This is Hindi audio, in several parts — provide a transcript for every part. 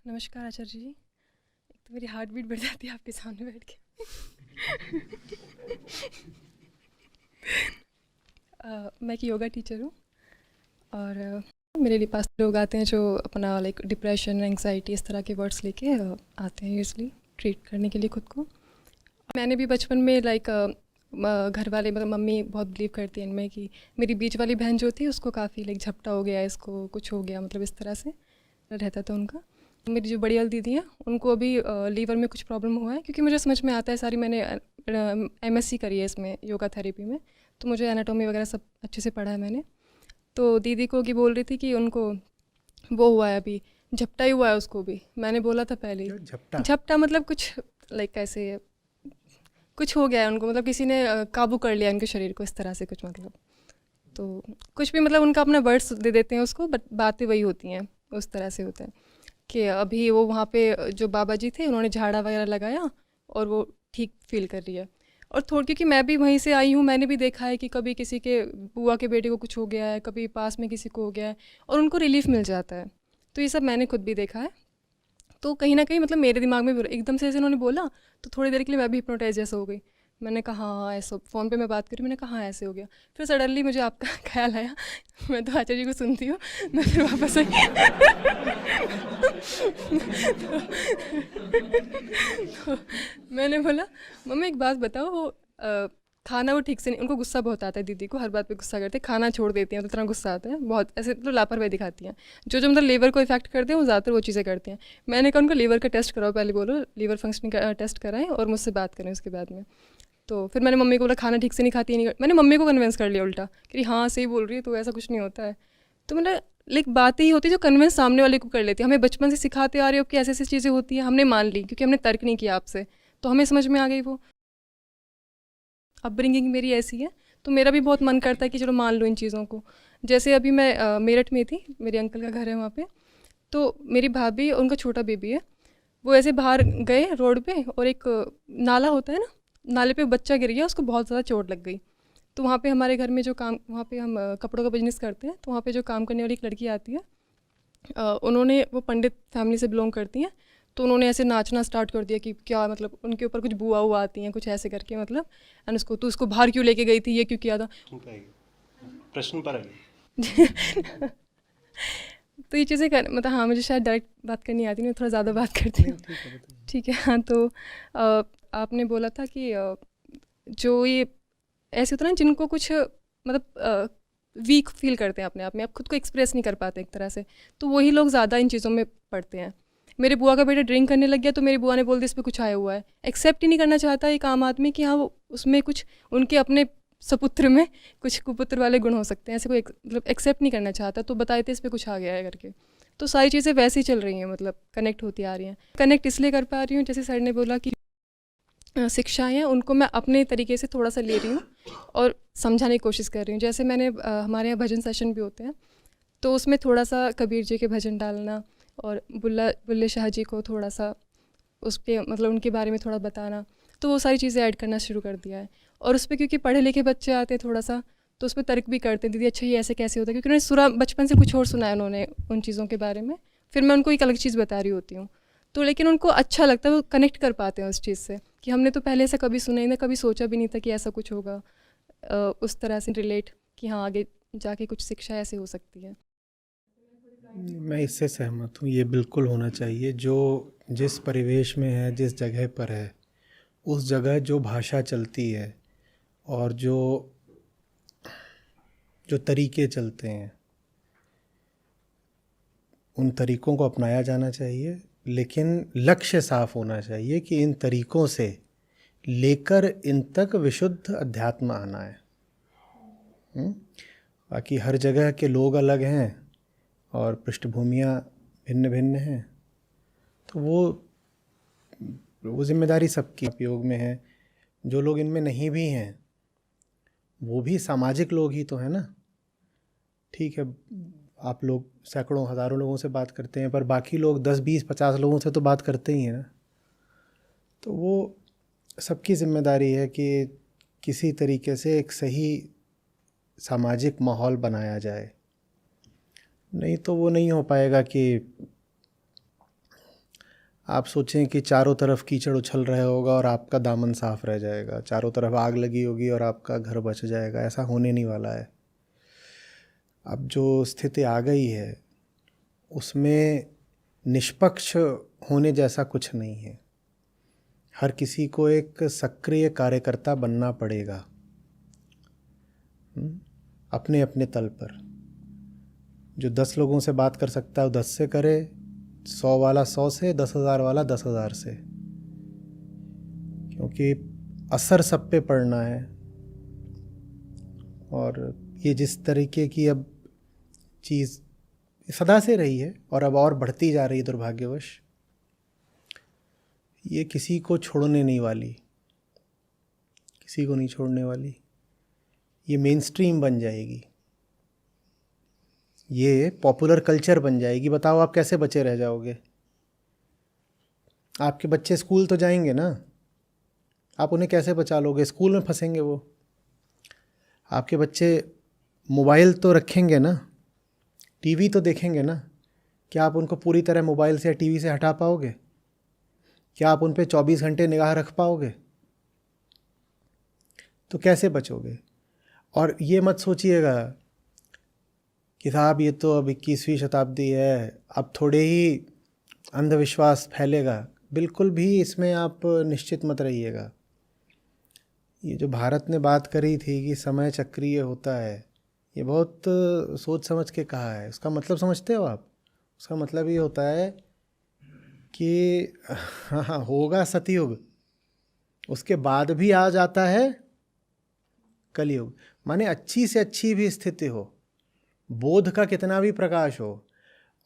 नमस्कार आचार्य जी। एक तो मेरी हार्ट बीट बढ़ जाती है आपके सामने बैठ के। मैं एक योगा टीचर हूँ और मेरे लिए पास लोग आते हैं जो अपना लाइक डिप्रेशन, एंग्जाइटी इस तरह के वर्ड्स लेके आते हैं यूजली ट्रीट करने के लिए खुद को। मैंने भी बचपन में लाइक घर वाले मतलब मम्मी बहुत बिलीव करती है इनमें कि मेरी बीच वाली बहन जो थी उसको काफ़ी लाइक झपटा हो गया, इसको कुछ हो गया, मतलब इस तरह से रहता था उनका। मेरी जो बड़ी वाली दीदी हैं उनको अभी लीवर में कुछ प्रॉब्लम हुआ है, क्योंकि मुझे समझ में आता है सारी, मैंने एमएससी करी है इसमें योगा थेरेपी में, तो मुझे एनाटॉमी वगैरह सब अच्छे से पढ़ा है मैंने। तो दीदी को कि बोल रही थी कि उनको वो हुआ है अभी, झपटा ही हुआ है उसको भी। मैंने बोला था पहले ही, झपटा? झपटा मतलब कुछ लाइक ऐसे कुछ हो गया है उनको, मतलब किसी ने काबू कर लिया उनके शरीर को इस तरह से कुछ, मतलब तो कुछ भी मतलब उनका अपना वर्ड्स दे देते हैं उसको, बट बातें वही होती हैं, उस तरह से होता है कि अभी वो वहाँ पे जो बाबा जी थे उन्होंने झाड़ा वगैरह लगाया और वो ठीक फील कर रही है। और थोड़ी, क्योंकि मैं भी वहीं से आई हूँ, मैंने भी देखा है कि कभी किसी के बुआ के बेटे को कुछ हो गया है, कभी पास में किसी को हो गया है और उनको रिलीफ मिल जाता है। तो ये सब मैंने खुद भी देखा है। तो कहीं ना कहीं मतलब मेरे दिमाग में भी एकदम से ऐसे उन्होंने बोला तो थोड़ी देर के लिए मैं भी हिप्नोटाइज जैसा हो गई। मैंने कहा हाँ ऐसा, फ़ोन पे मैं बात करी, मैंने कहा हाँ ऐसे हो गया। फिर सडनली मुझे आपका ख्याल आया, मैं तो आचार्य जी को सुनती हूँ, मैं फिर वापस आई। तो मैंने बोला मम्मी एक बात बताओ, वो खाना वो ठीक से नहीं, उनको गुस्सा बहुत आता है, दीदी को हर बात पे गुस्सा करते हैं, खाना छोड़ देती हैं तो इतना गुस्सा आता है बहुत, ऐसे तो लापरवाही दिखाती हैं। जो जो मतलब लीवर को इफेक्ट करते हैं वो ज़्यादातर वो चीज़ें करती हैं। मैंने कहा उनको लीवर का टेस्ट कराओ, पहले बोलो लीवर फंक्शनिंग का टेस्ट कराएं और मुझसे बात करें उसके बाद में। तो फिर मैंने मम्मी को बोला खाना ठीक से नहीं खाती है, नहीं मैंने मम्मी को कन्विंस कर लिया उल्टा कि हाँ सही बोल रही है तो ऐसा कुछ नहीं होता है। तो मतलब लाइक बातें ही होती है जो कन्विंस सामने वाले को कर लेती है। हमें बचपन से सिखाते आ रहे हो कि ऐसी ऐसी चीज़ें होती हैं, हमने मान ली क्योंकि हमने तर्क नहीं किया आपसे, तो हमें समझ में आ गई वो। अपब्रिंगिंग मेरी ऐसी है, तो मेरा भी बहुत मन करता है कि चलो मान लो इन चीज़ों को। जैसे अभी मैं मेरठ में थी, मेरे अंकल का घर है वहाँ पे, तो मेरी भाभी और उनका छोटा बेबी है, वो ऐसे बाहर गए रोड पे और एक नाला होता है ना, नाले पे बच्चा गिर गया, उसको बहुत ज़्यादा चोट लग गई। तो वहाँ पे हमारे घर में जो काम, वहाँ पे हम कपड़ों का बिजनेस करते हैं, तो वहाँ पे जो काम करने वाली एक लड़की आती है, उन्होंने, वो पंडित फैमिली से बिलोंग करती हैं, तो उन्होंने ऐसे नाचना स्टार्ट कर दिया कि क्या मतलब उनके ऊपर कुछ बुआ हुआ आती हैं कुछ ऐसे करके, मतलब एंड उसको, तो उसको बाहर क्यों लेके गई थी, ये क्यों किया था। प्रश्न पर है। तो ये चीज़ें कर, मतलब हाँ मुझे शायद डायरेक्ट बात करनी आती नहीं, मैं थोड़ा ज़्यादा बात करती हूँ। ठीक है, बताइए। ठीक है हाँ। तो आपने बोला था कि जो ये ऐसे होता है ना जिनको कुछ मतलब वीक फील करते हैं अपने आप में, आप खुद को एक्सप्रेस नहीं कर पाते एक तरह से, तो वही लोग ज़्यादा इन चीज़ों में पड़ते हैं। मेरे बुआ का बेटा ड्रिंक करने लग गया तो मेरी बुआ ने बोल दिया इस पर कुछ आया हुआ है। एक्सेप्ट ही नहीं करना चाहता एक आम आदमी कि हाँ वो उसमें कुछ, उनके अपने सपुत्र में कुछ कुपुत्र वाले गुण हो सकते हैं, ऐसे कोई मतलब एक्सेप्ट नहीं करना चाहता, तो बताए थे इस पर कुछ आ गया है करके। तो सारी चीज़ें वैसे ही चल रही हैं, मतलब कनेक्ट होती आ रही हैं। कनेक्ट इसलिए कर पा रही हूँ, जैसे सर ने बोला कि शिक्षाएँ हैं उनको मैं अपने तरीके से थोड़ा सा ले रही हूँ और समझाने की कोशिश कर रही हूँ। जैसे मैंने हमारे यहाँ भजन सेशन भी होते हैं, तो उसमें थोड़ा सा कबीर जी के भजन डालना और बुल्ले शाह जी को थोड़ा सा उस पर मतलब उनके बारे में थोड़ा बताना, तो वो सारी चीज़ें ऐड करना शुरू कर दिया है। और उस पर क्योंकि पढ़े लिखे बच्चे आते हैं थोड़ा सा, तो उस पर तर्क भी करते हैं, दीदी अच्छा ये ऐसे कैसे होता है, क्योंकि उन्होंने सुरा बचपन से कुछ और सुना है उन्होंने उन चीज़ों के बारे में, फिर मैं उनको एक अलग चीज़ बता रही होती हूँ। तो लेकिन उनको अच्छा लगता है, वो कनेक्ट कर पाते हैं उस चीज़ से कि हमने तो पहले ऐसा कभी सुना ही नहीं, कभी सोचा भी नहीं था कि ऐसा कुछ होगा। उस तरह से रिलेट कि हाँ आगे जाके कुछ शिक्षा ऐसे हो सकती है। मैं इससे सहमत हूँ, ये बिल्कुल होना चाहिए। जो जिस परिवेश में है, जिस जगह पर है, उस जगह जो भाषा चलती है और जो जो तरीके चलते हैं, उन तरीक़ों को अपनाया जाना चाहिए, लेकिन लक्ष्य साफ होना चाहिए कि इन तरीक़ों से लेकर इन तक विशुद्ध अध्यात्म आना है। बाकी हर जगह के लोग अलग हैं और पृष्ठभूमियाँ भिन्न भिन्न हैं, तो वो जिम्मेदारी सबकी उपयोग में है। जो लोग इनमें नहीं भी हैं वो भी सामाजिक लोग ही तो हैं ना। ठीक है, आप लोग सैकड़ों हज़ारों लोगों से बात करते हैं, पर बाकी लोग 10 20 50 लोगों से तो बात करते ही हैं ना। तो वो सबकी जिम्मेदारी है कि किसी तरीके से एक सही सामाजिक माहौल बनाया जाए। नहीं तो वो नहीं हो पाएगा कि आप सोचें कि चारों तरफ कीचड़ उछल रहा होगा और आपका दामन साफ रह जाएगा, चारों तरफ आग लगी होगी और आपका घर बच जाएगा, ऐसा होने नहीं वाला है। अब जो स्थिति आ गई है उसमें निष्पक्ष होने जैसा कुछ नहीं है। हर किसी को एक सक्रिय कार्यकर्ता बनना पड़ेगा अपने अपने तल पर। जो 10 लोगों से बात कर सकता है वो 10 से करे, 100 वाला 100 से, 10,000 वाला 10,000 से, क्योंकि असर सब पे पड़ना है। और ये जिस तरीके की अब चीज़ सदा से रही है और अब और बढ़ती जा रही है दुर्भाग्यवश, ये किसी को छोड़ने नहीं वाली, किसी को नहीं छोड़ने वाली। ये मेन स्ट्रीम बन जाएगी, ये पॉपुलर कल्चर बन जाएगी। बताओ आप कैसे बचे रह जाओगे? आपके बच्चे स्कूल तो जाएंगे ना, आप उन्हें कैसे बचा लोगे? स्कूल में फंसेंगे वो। आपके बच्चे मोबाइल तो रखेंगे ना, टीवी तो देखेंगे ना, क्या आप उनको पूरी तरह मोबाइल से या टीवी से हटा पाओगे? क्या आप उन पे 24 घंटे निगाह रख पाओगे? तो कैसे बचोगे? और ये मत सोचिएगा कि साहब ये तो अब 21वीं शताब्दी है, अब थोड़े ही अंधविश्वास फैलेगा। बिल्कुल भी इसमें आप निश्चित मत रहिएगा। ये जो भारत ने बात करी थी कि समय चक्रीय होता है, ये बहुत सोच समझ के कहा है। उसका मतलब समझते हो आप? उसका मतलब ये होता है कि हाँ, होगा सतयुग, उसके बाद भी आ जाता है कलयुग। माने अच्छी से अच्छी भी स्थिति हो, बोध का कितना भी प्रकाश हो,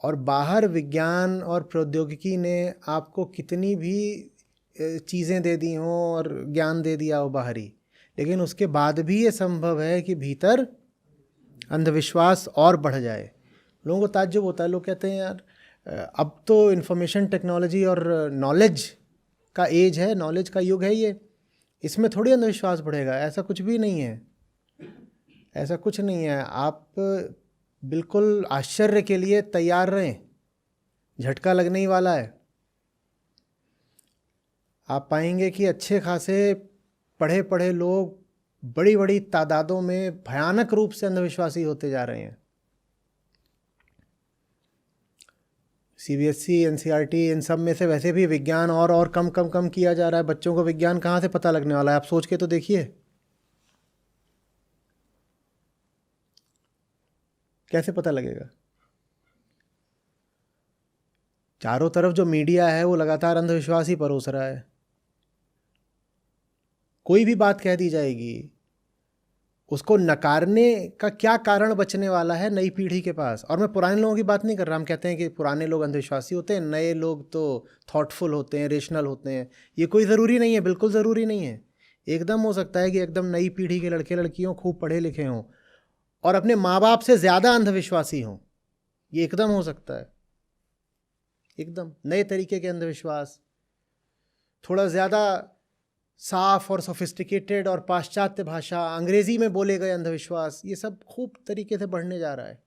और बाहर विज्ञान और प्रौद्योगिकी ने आपको कितनी भी चीज़ें दे दी हों और ज्ञान दे दिया हो बाहरी, लेकिन उसके बाद भी ये संभव है कि भीतर अंधविश्वास और बढ़ जाए। लोगों को ताज्जुब होता है, लोग कहते हैं यार अब तो इंफॉर्मेशन टेक्नोलॉजी और नॉलेज का एज है, नॉलेज का युग है ये, इसमें थोड़ी अंधविश्वास बढ़ेगा। ऐसा कुछ भी नहीं है, ऐसा कुछ नहीं है। आप बिल्कुल आश्चर्य के लिए तैयार रहें, झटका लगने ही वाला है। आप पाएंगे कि अच्छे खासे पढ़े पढ़े लोग बड़ी बड़ी तादादों में भयानक रूप से अंधविश्वासी होते जा रहे हैं। सीबीएसई, एनसीईआरटी, इन सब में से वैसे भी विज्ञान और कम किया जा रहा है। बच्चों को विज्ञान कहाँ से पता लगने वाला है? आप सोच के तो देखिए, कैसे पता लगेगा? चारों तरफ जो मीडिया है वो लगातार अंधविश्वास ही परोस रहा है। कोई भी बात कह दी जाएगी, उसको नकारने का क्या कारण बचने वाला है नई पीढ़ी के पास? और मैं पुराने लोगों की बात नहीं कर रहा। हम कहते हैं कि पुराने लोग अंधविश्वासी होते हैं, नए लोग तो थॉटफुल होते हैं, रेशनल होते हैं। ये कोई ज़रूरी नहीं है, बिल्कुल ज़रूरी नहीं है। एकदम हो सकता है कि एकदम नई पीढ़ी के लड़के लड़कियों खूब पढ़े लिखे हों और अपने माँ बाप से ज़्यादा अंधविश्वासी हों। ये एकदम हो सकता है, एकदम नए तरीके के अंधविश्वास, थोड़ा ज़्यादा साफ और सोफिस्टिकेटेड और पाश्चात्य भाषा, अंग्रेजी में बोले गए अंधविश्वास, ये सब खूब तरीके से बढ़ने जा रहा है।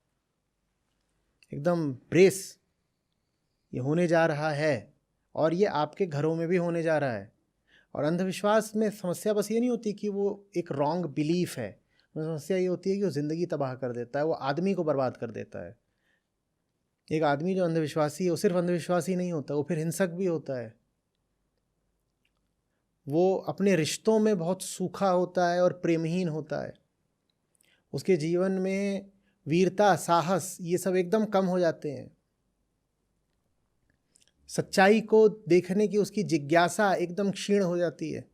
एकदम ब्रेस, ये होने जा रहा है और ये आपके घरों में भी होने जा रहा है। और अंधविश्वास में समस्या बस ये नहीं होती कि वो एक रॉन्ग बिलीफ है, समस्या ये होती है कि वो ज़िंदगी तबाह कर देता है, वो आदमी को बर्बाद कर देता है। एक आदमी जो अंधविश्वासी है वो सिर्फ अंधविश्वासी नहीं होता, वो फिर हिंसक भी होता है। वो अपने रिश्तों में बहुत सूखा होता है और प्रेमहीन होता है। उसके जीवन में वीरता, साहस, ये सब एकदम कम हो जाते हैं। सच्चाई को देखने की उसकी जिज्ञासा एकदम क्षीण हो जाती है।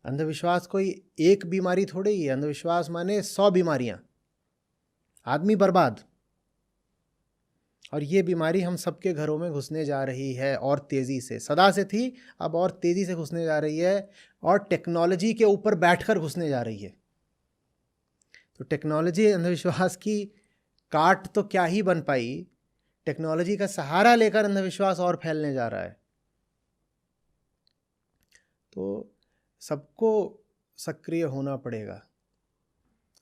अंधविश्वास कोई एक बीमारी थोड़ी ही है, अंधविश्वास माने 100 बीमारियां, आदमी बर्बाद। और ये बीमारी हम सबके घरों में घुसने जा रही है और तेज़ी से, सदा से थी, अब और तेज़ी से घुसने जा रही है और टेक्नोलॉजी के ऊपर बैठकर घुसने जा रही है। तो टेक्नोलॉजी अंधविश्वास की काट तो क्या ही बन पाई, टेक्नोलॉजी का सहारा लेकर अंधविश्वास और फैलने जा रहा है। तो सबको सक्रिय होना पड़ेगा।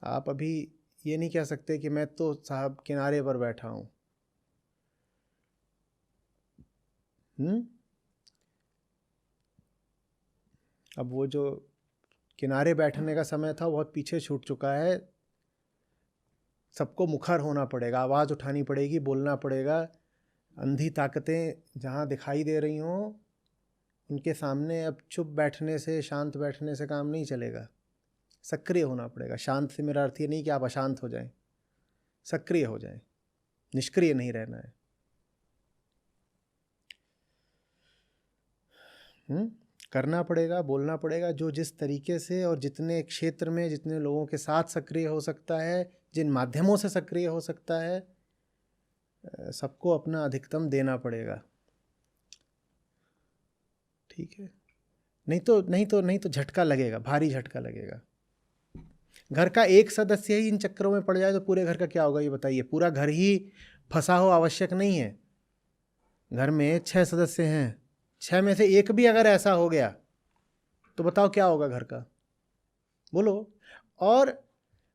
आप अभी ये नहीं कह सकते कि मैं तो साहब किनारे पर बैठा हूँ। अब वो जो किनारे बैठने का समय था बहुत पीछे छूट चुका है। सबको मुखर होना पड़ेगा, आवाज़ उठानी पड़ेगी, बोलना पड़ेगा। अंधी ताकतें जहाँ दिखाई दे रही हों उनके सामने अब चुप बैठने से, शांत बैठने से काम नहीं चलेगा, सक्रिय होना पड़ेगा। शांत से मेरा अर्थ ये नहीं कि आप अशांत हो जाएं, सक्रिय हो जाएं, निष्क्रिय नहीं रहना है। करना पड़ेगा, बोलना पड़ेगा। जो जिस तरीके से और जितने क्षेत्र में जितने लोगों के साथ सक्रिय हो सकता है, जिन माध्यमों से सक्रिय हो सकता है, सबको अपना अधिकतम देना पड़ेगा। ठीक है, नहीं तो झटका लगेगा, भारी झटका लगेगा। घर का एक सदस्य ही इन चक्करों में पड़ जाए तो पूरे घर का क्या होगा ये बताइए। पूरा घर ही फंसा हो आवश्यक नहीं है। घर में 6 सदस्य हैं, 6 में से एक भी अगर ऐसा हो गया तो बताओ क्या होगा घर का, बोलो। और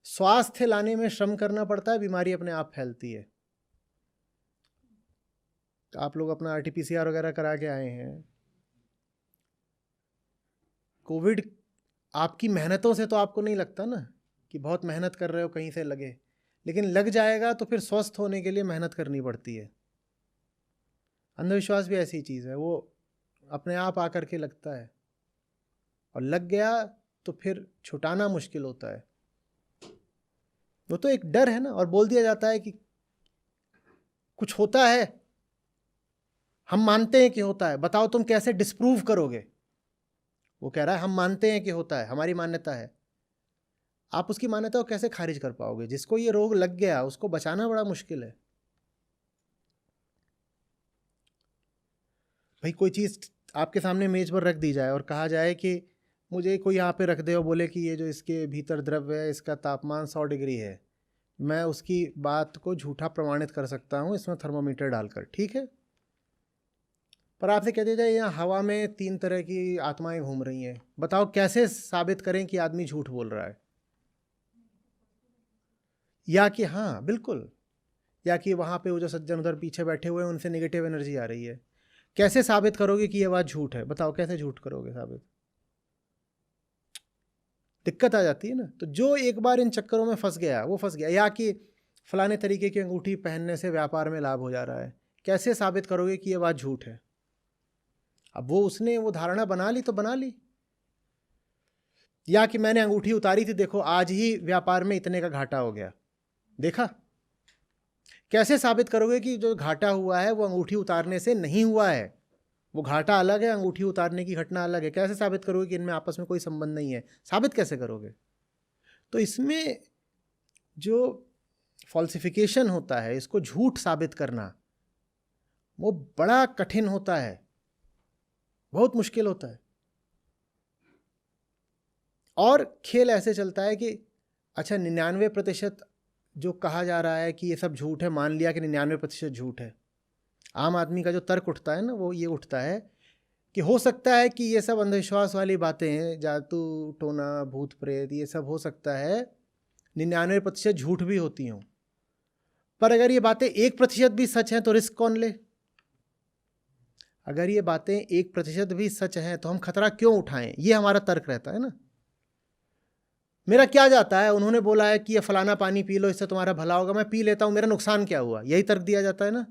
स्वास्थ्य लाने में श्रम करना पड़ता है, बीमारी अपने आप फैलती है। आप लोग अपना RT-PCR वगैरह करा के आए हैं। कोविड आपकी मेहनतों से तो आपको नहीं लगता ना कि बहुत मेहनत कर रहे हो कहीं से लगे, लेकिन लग जाएगा तो फिर स्वस्थ होने के लिए मेहनत करनी पड़ती है। अंधविश्वास भी ऐसी चीज़ है, वो अपने आप आकर के लगता है और लग गया तो फिर छुटाना मुश्किल होता है। वो तो एक डर है ना, और बोल दिया जाता है कि कुछ होता है, हम मानते हैं कि होता है, बताओ तुम कैसे डिस्प्रूव करोगे। वो कह रहा है हम मानते हैं कि होता है, हमारी मान्यता है। आप उसकी मान्यता को कैसे खारिज कर पाओगे? जिसको ये रोग लग गया उसको बचाना बड़ा मुश्किल है। भाई कोई चीज़ आपके सामने मेज पर रख दी जाए और कहा जाए कि मुझे कोई यहाँ पे रख दे और बोले कि ये जो इसके भीतर द्रव्य है इसका तापमान 100 डिग्री है, मैं उसकी बात को झूठा प्रमाणित कर सकता हूँ इसमें थर्मोमीटर डालकर, ठीक है। पर आपसे कह दिया जाए यहाँ हवा में 3 तरह की आत्माएं घूम रही हैं, बताओ कैसे साबित करें कि आदमी झूठ बोल रहा है? या कि हाँ बिल्कुल, या कि वहाँ पे वो जो सज्जन उधर पीछे बैठे हुए हैं उनसे नेगेटिव एनर्जी आ रही है। कैसे साबित करोगे कि ये बात झूठ है? बताओ कैसे झूठ करोगे साबित? दिक्कत आ जाती है ना। तो जो एक बार इन चक्करों में फंस गया वो फंस गया। या कि फलाने तरीके की अंगूठी पहनने से व्यापार में लाभ हो जा रहा है, कैसे साबित करोगे कि ये बात झूठ है? अब वो उसने वो धारणा बना ली तो बना ली। या कि मैंने अंगूठी उतारी थी, देखो आज ही व्यापार में इतने का घाटा हो गया, देखा। कैसे साबित करोगे कि जो घाटा हुआ है वो अंगूठी उतारने से नहीं हुआ है? वो घाटा अलग है, अंगूठी उतारने की घटना अलग है। कैसे साबित करोगे कि इनमें आपस में कोई संबंध नहीं है? साबित कैसे करोगे? तो इसमें जो फॉल्सिफिकेशन होता है, इसको झूठ साबित करना, वो बड़ा कठिन होता है, बहुत मुश्किल होता है। और खेल ऐसे चलता है कि अच्छा 99% जो कहा जा रहा है कि ये सब झूठ है, मान लिया कि 99% झूठ है। आम आदमी का जो तर्क उठता है ना, वो ये उठता है कि हो सकता है कि ये सब अंधविश्वास वाली बातें हैं, जादू टोना भूत प्रेत, ये सब हो सकता है 99% झूठ भी होती हों, पर अगर ये बातें 1% भी सच हैं तो रिस्क कौन ले? अगर ये बातें 1% भी सच हैं तो हम खतरा क्यों उठाएं? ये हमारा तर्क रहता है ना। मेरा क्या जाता है, उन्होंने बोला है कि ये फलाना पानी पी लो इससे तुम्हारा भला होगा, मैं पी लेता हूं, मेरा नुकसान क्या हुआ? यही तर्क दिया जाता है ना।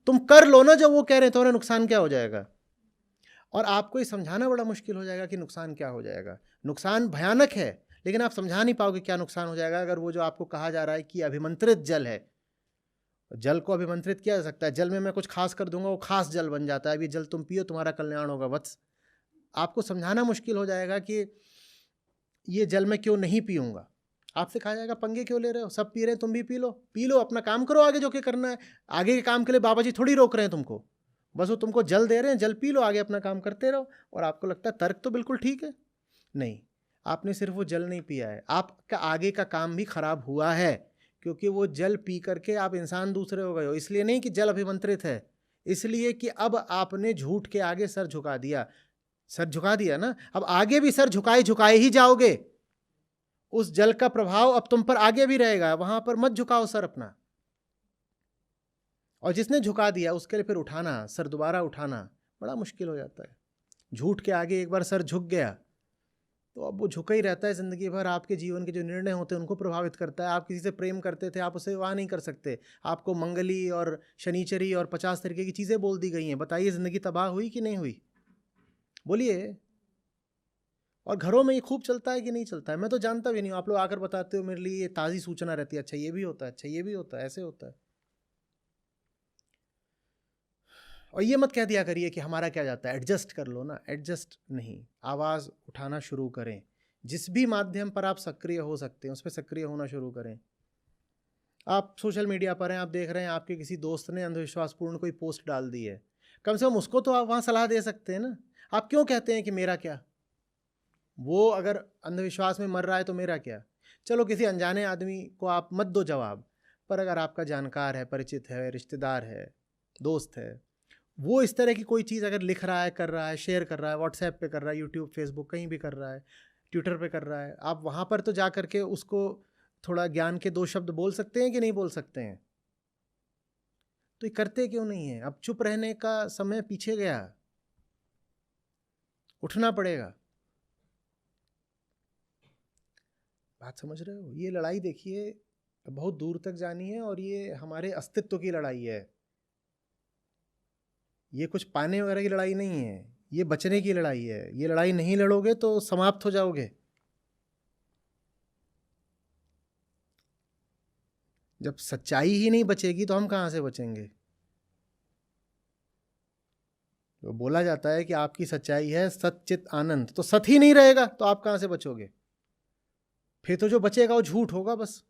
तुम कर लो ना जो वो कह रहे हैं, तुम्हारा नुकसान क्या हो जाएगा? और आपको ये समझाना बड़ा मुश्किल हो जाएगा कि नुकसान क्या हो जाएगा। नुकसान भयानक है, लेकिन आप समझा नहीं पाओगे क्या नुकसान हो जाएगा। अगर वो जो आपको कहा जा रहा है कि अभिमंत्रित जल है, जल को अभिमंत्रित किया जा सकता है। जल में मैं कुछ खास कर दूंगा, वो खास जल बन जाता है। अभी जल तुम पियो, तुम्हारा कल्याण होगा वत्स। आपको समझाना मुश्किल हो जाएगा कि ये जल मैं क्यों नहीं पीऊँगा। आपसे कहा जाएगा पंगे क्यों ले रहे हो, सब पी रहे हैं तुम भी पी लो, अपना काम करो आगे जो कि करना है। आगे के काम के लिए बाबा जी थोड़ी रोक रहे हैं तुमको, बस वो तुमको जल दे रहे हैं, जल पी लो, आगे अपना काम करते रहो। और आपको लगता है तर्क तो बिल्कुल ठीक है। नहीं, आपने सिर्फ वो जल नहीं पिया है, आपका आगे का काम भी खराब हुआ है, क्योंकि वो जल पी करके आप इंसान दूसरे हो गए हो। इसलिए नहीं कि जल अभिमंत्रित है, इसलिए कि अब आपने झूठ के आगे सर झुका दिया। सर झुका दिया ना, अब आगे भी सर झुकाए झुकाए ही जाओगे। उस जल का प्रभाव अब तुम पर आगे भी रहेगा, वहां पर मत झुकाओ सर अपना। और जिसने झुका दिया उसके लिए फिर उठाना, सर दोबारा उठाना, बड़ा मुश्किल हो जाता है। झूठ के आगे एक बार सर झुक गया तो अब वो झुका ही रहता है ज़िंदगी भर। आपके जीवन के जो निर्णय होते हैं उनको प्रभावित करता है। आप किसी से प्रेम करते थे, आप उसे विवाह नहीं कर सकते, आपको मंगली और शनिचरी और 50 तरीके की चीज़ें बोल दी गई हैं। बताइए ज़िंदगी तबाह हुई कि नहीं हुई? बोलिए। और घरों में ये खूब चलता है कि नहीं चलता है? मैं तो जानता भी नहीं हूँ, आप लोग आकर बताते हो, मेरे लिए ये ताज़ी सूचना रहती है। अच्छा ये भी होता है, अच्छा ये भी होता है, ऐसे होता है। और ये मत कह दिया करिए कि हमारा क्या जाता है, एडजस्ट कर लो ना। एडजस्ट नहीं, आवाज़ उठाना शुरू करें। जिस भी माध्यम पर आप सक्रिय हो सकते हैं उस पर सक्रिय होना शुरू करें। आप सोशल मीडिया पर हैं, आप देख रहे हैं आपके किसी दोस्त ने अंधविश्वासपूर्ण कोई पोस्ट डाल दी है, कम से कम उसको तो आप वहाँ सलाह दे सकते हैं ना। आप क्यों कहते हैं कि मेरा क्या? वो अगर अंधविश्वास में मर रहा है तो मेरा क्या? चलो किसी अनजाने आदमी को आप मत दो जवाब, पर अगर आपका जानकार है, परिचित है, रिश्तेदार है, दोस्त है, वो इस तरह की कोई चीज़ अगर लिख रहा है, कर रहा है, शेयर कर रहा है, व्हाट्सएप पे कर रहा है, यूट्यूब, फेसबुक, कहीं भी कर रहा है, ट्विटर पे कर रहा है, आप वहाँ पर तो जा करके उसको थोड़ा ज्ञान के 2 शब्द बोल सकते हैं कि नहीं बोल सकते हैं? तो ये करते क्यों नहीं है? अब चुप रहने का समय पीछे गया, उठना पड़ेगा। बात समझ रहे हो? ये लड़ाई देखिए बहुत दूर तक जानी है और ये हमारे अस्तित्व की लड़ाई है। ये कुछ पाने वगैरह की लड़ाई नहीं है, ये बचने की लड़ाई है। ये लड़ाई नहीं लड़ोगे तो समाप्त हो जाओगे। जब सच्चाई ही नहीं बचेगी तो हम कहाँ से बचेंगे? तो बोला जाता है कि आपकी सच्चाई है सच्चित आनंद, तो सत ही नहीं रहेगा तो आप कहाँ से बचोगे? फिर तो जो बचेगा वो झूठ होगा बस।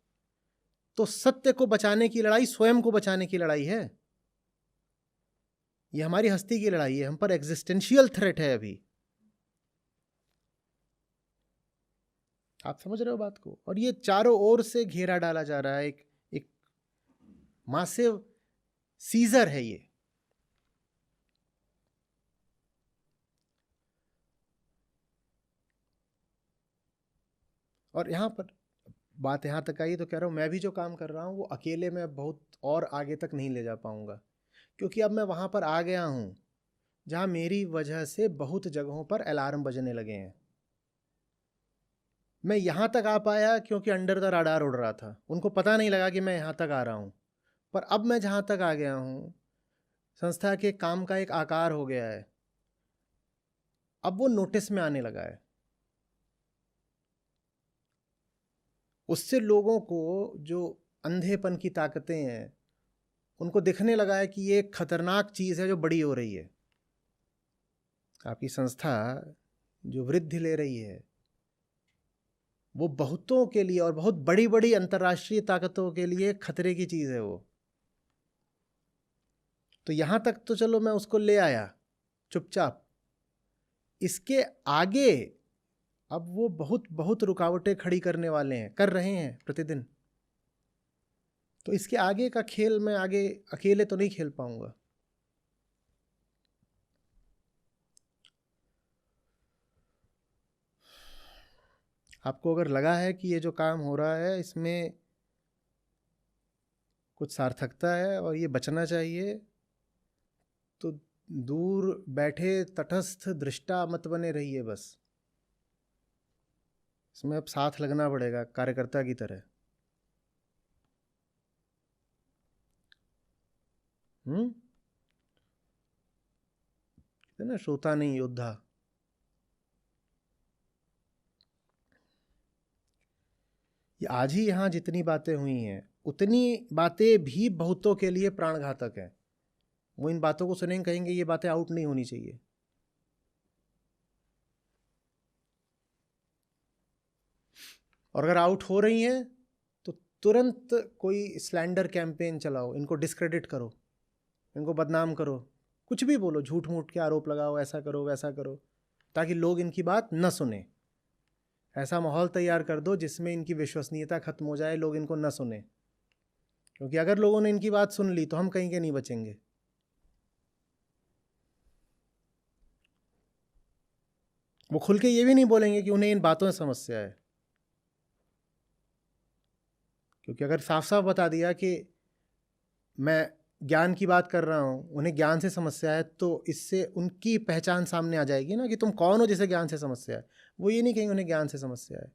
तो सत्य को बचाने की लड़ाई स्वयं को बचाने की लड़ाई है। ये हमारी हस्ती की लड़ाई है, हम पर एग्जिस्टेंशियल थ्रेट है अभी। आप समझ रहे हो बात को? और ये चारों ओर से घेरा डाला जा रहा है, एक मासिव सीजर है ये। और यहाँ पर बात यहाँ तक आई तो कह रहा हूँ मैं भी जो काम कर रहा हूँ वो अकेले में बहुत और आगे तक नहीं ले जा पाऊँगा, क्योंकि अब मैं वहाँ पर आ गया हूँ जहाँ मेरी वजह से बहुत जगहों पर अलार्म बजने लगे हैं। मैं यहाँ तक आ पाया क्योंकि अंडर द राडार उड़ रहा था, उनको पता नहीं लगा कि मैं यहाँ तक आ रहा हूँ। पर अब मैं जहाँ तक आ गया हूँ, संस्था के काम का एक आकार हो गया है, अब वो नोटिस में आने लगा है। उससे लोगों को जो अंधेपन की ताकतें हैं उनको दिखने लगा है कि ये एक खतरनाक चीज़ है जो बड़ी हो रही है। आपकी संस्था जो वृद्धि ले रही है वो बहुतों के लिए और बहुत बड़ी बड़ी अंतर्राष्ट्रीय ताकतों के लिए खतरे की चीज़ है वो। तो यहाँ तक तो चलो मैं उसको ले आया चुपचाप, इसके आगे अब वो बहुत बहुत रुकावटें खड़ी करने वाले हैं, कर रहे हैं प्रतिदिन। तो इसके आगे का खेल मैं आगे अकेले तो नहीं खेल पाऊंगा। आपको अगर लगा है कि ये जो काम हो रहा है इसमें कुछ सार्थकता है और ये बचना चाहिए, तो दूर बैठे तटस्थ दृष्टा मत बने रहिए बस। इसमें अब साथ लगना पड़ेगा कार्यकर्ता की तरह। ना श्रोता नहीं योद्धा। ये आज ही यहाँ जितनी बातें हुई हैं उतनी बातें भी बहुतों के लिए प्राणघातक हैं। वो इन बातों को सुनेंगे, कहेंगे ये बातें आउट नहीं होनी चाहिए। और अगर आउट हो रही हैं तो तुरंत कोई स्लैंडर कैंपेन चलाओ, इनको डिस्क्रेडिट करो, इनको बदनाम करो, कुछ भी बोलो, झूठ मूठ के आरोप लगाओ, ऐसा करो वैसा करो, ताकि लोग इनकी बात न सुने। ऐसा माहौल तैयार कर दो जिसमें इनकी विश्वसनीयता खत्म हो जाए, लोग इनको न सुने। क्योंकि अगर लोगों ने इनकी बात सुन ली तो हम कहीं के नहीं बचेंगे। वो खुल के ये भी नहीं बोलेंगे कि उन्हें इन बातों से समस्या है। क्योंकि अगर साफ साफ बता दिया कि मैं ज्ञान की बात कर रहा हूँ, उन्हें ज्ञान से समस्या है, तो इससे उनकी पहचान सामने आ जाएगी ना कि तुम कौन हो जिसे ज्ञान से समस्या है। वो ये नहीं कहेंगे उन्हें ज्ञान से समस्या है,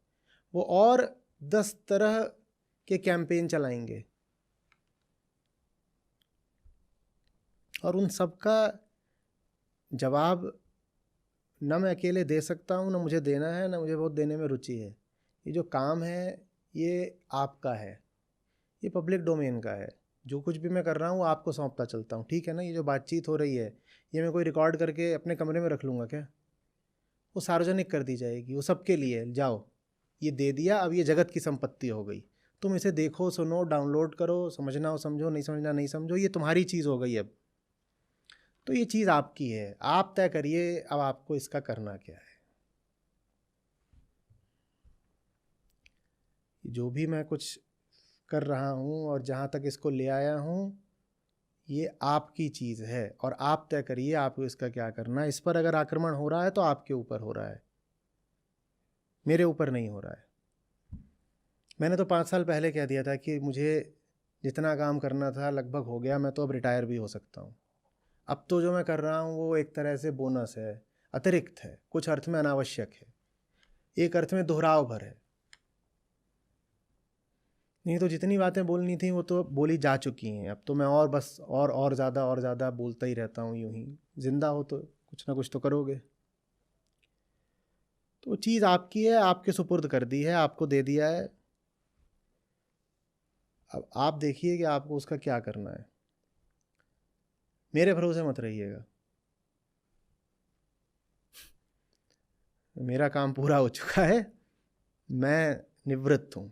वो और 10 तरह के कैंपेन चलाएंगे और उन सब का जवाब ना मैं अकेले दे सकता हूँ, ना मुझे देना है, ना मुझे बहुत देने में रुचि है। ये जो काम है ये आपका है, ये पब्लिक डोमेन का है। जो कुछ भी मैं कर रहा हूँ आपको सौंपता चलता हूँ, ठीक है ना। ये जो बातचीत हो रही है ये मैं कोई रिकॉर्ड करके अपने कमरे में रख लूँगा क्या? वो सार्वजनिक कर दी जाएगी, वो सबके लिए। जाओ, ये दे दिया, अब ये जगत की संपत्ति हो गई। तुम इसे देखो, सुनो, डाउनलोड करो, समझना हो समझो, नहीं समझना नहीं समझो, ये तुम्हारी चीज़ हो गई अब। तो ये चीज़ आपकी है, आप तय करिए अब आपको इसका करना क्या है। जो भी मैं कुछ कर रहा हूँ और जहाँ तक इसको ले आया हूँ, ये आपकी चीज़ है और आप तय करिए आपको इसका क्या करना है। इस पर अगर आक्रमण हो रहा है तो आपके ऊपर हो रहा है, मेरे ऊपर नहीं हो रहा है। मैंने तो 5 साल पहले कह दिया था कि मुझे जितना काम करना था लगभग हो गया, मैं तो अब रिटायर भी हो सकता हूँ। अब तो जो मैं कर रहा हूँ वो एक तरह से बोनस है, अतिरिक्त है, कुछ अर्थ में अनावश्यक है, एक अर्थ में दोहराव भर है। नहीं तो जितनी बातें बोलनी थी वो तो बोली जा चुकी हैं। अब तो मैं और बस और ज़्यादा बोलता ही रहता हूँ यूं ही। जिंदा हो तो कुछ ना कुछ तो करोगे। तो चीज़ आपकी है, आपके सुपुर्द कर दी है, आपको दे दिया है। अब आप देखिए कि आपको उसका क्या करना है। मेरे भरोसे मत रहिएगा, मेरा काम पूरा हो चुका है, मैं निवृत्त हूँ।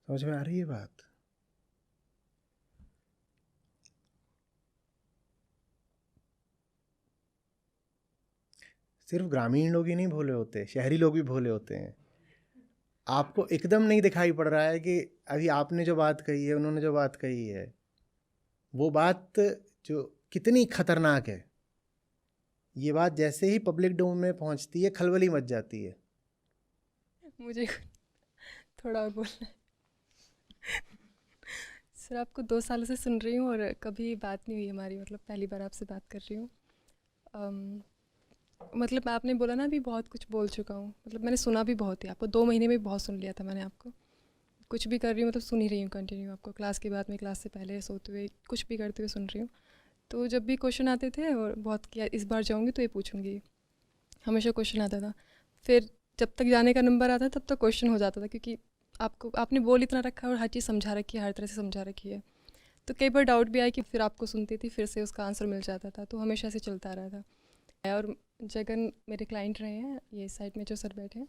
समझ में आ रही है बात? सिर्फ ग्रामीण लोग ही नहीं भोले होते, शहरी लोग भी भोले होते हैं। आपको एकदम नहीं दिखाई पड़ रहा है कि अभी आपने जो बात कही है, उन्होंने जो बात कही है, वो बात जो कितनी खतरनाक है। ये बात जैसे ही पब्लिक डोमेन में पहुंचती है खलबली मच जाती है। मुझे थोड़ा और बोलना है। सर आपको 2 सालों से सुन रही हूँ और कभी बात नहीं हुई हमारी, मतलब पहली बार आपसे बात कर रही हूँ। मतलब आपने बोला ना अभी बहुत कुछ बोल चुका हूँ, मतलब मैंने सुना भी बहुत ही आपको। 2 महीने में बहुत सुन लिया था मैंने आपको। कुछ भी कर रही हूँ मतलब सुन ही रही हूँ कंटिन्यू आपको, क्लास के बाद में, क्लास से पहले, सोते हुए, कुछ भी करते हुए सुन रही हूँ। तो जब भी क्वेश्चन आते थे और बहुत किया, इस बार जाऊँगी तो ये पूछूंगी, हमेशा क्वेश्चन आता था। फिर जब तक जाने का नंबर आता तब तक क्वेश्चन हो जाता था, क्योंकि आपने बोल इतना रखा है और हर चीज़ समझा रखी है, हर तरह से समझा रखी है। तो कई बार डाउट भी आया कि फिर आपको सुनती थी, फिर से उसका आंसर मिल जाता था। तो हमेशा से चलता रहा था। और जगन मेरे क्लाइंट रहे हैं, ये साइड में जो सर बैठे हैं,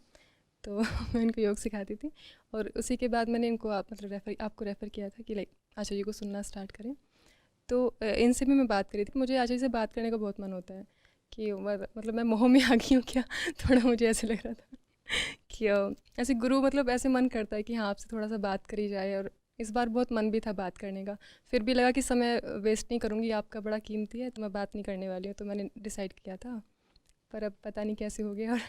तो मैं इनको योग सिखाती थी। और उसी के बाद मैंने इनको मतलब आपको रेफ़र किया था कि लाइक आचार्य को सुनना स्टार्ट करें। तो इनसे भी मैं बात करी थी कि मुझे आचार्य से बात करने का बहुत मन होता है कि मतलब मैं मोह में आ गई हूँ क्या। थोड़ा मुझे ऐसे लग रहा था कि ऐसे गुरु, मतलब ऐसे मन करता है कि हाँ आपसे थोड़ा सा बात करी जाए। और इस बार बहुत मन भी था बात करने का, फिर भी लगा कि समय वेस्ट नहीं करूँगी, आपका बड़ा कीमती है, तो मैं बात नहीं करने वाली हूँ। तो मैंने डिसाइड किया था, पर अब पता नहीं कैसे हो गया और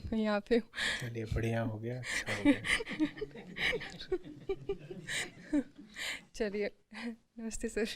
मैं यहाँ पे हूँ। चलिए बढ़िया हो गया, अच्छा हो गया। चलिए, नमस्ते सर।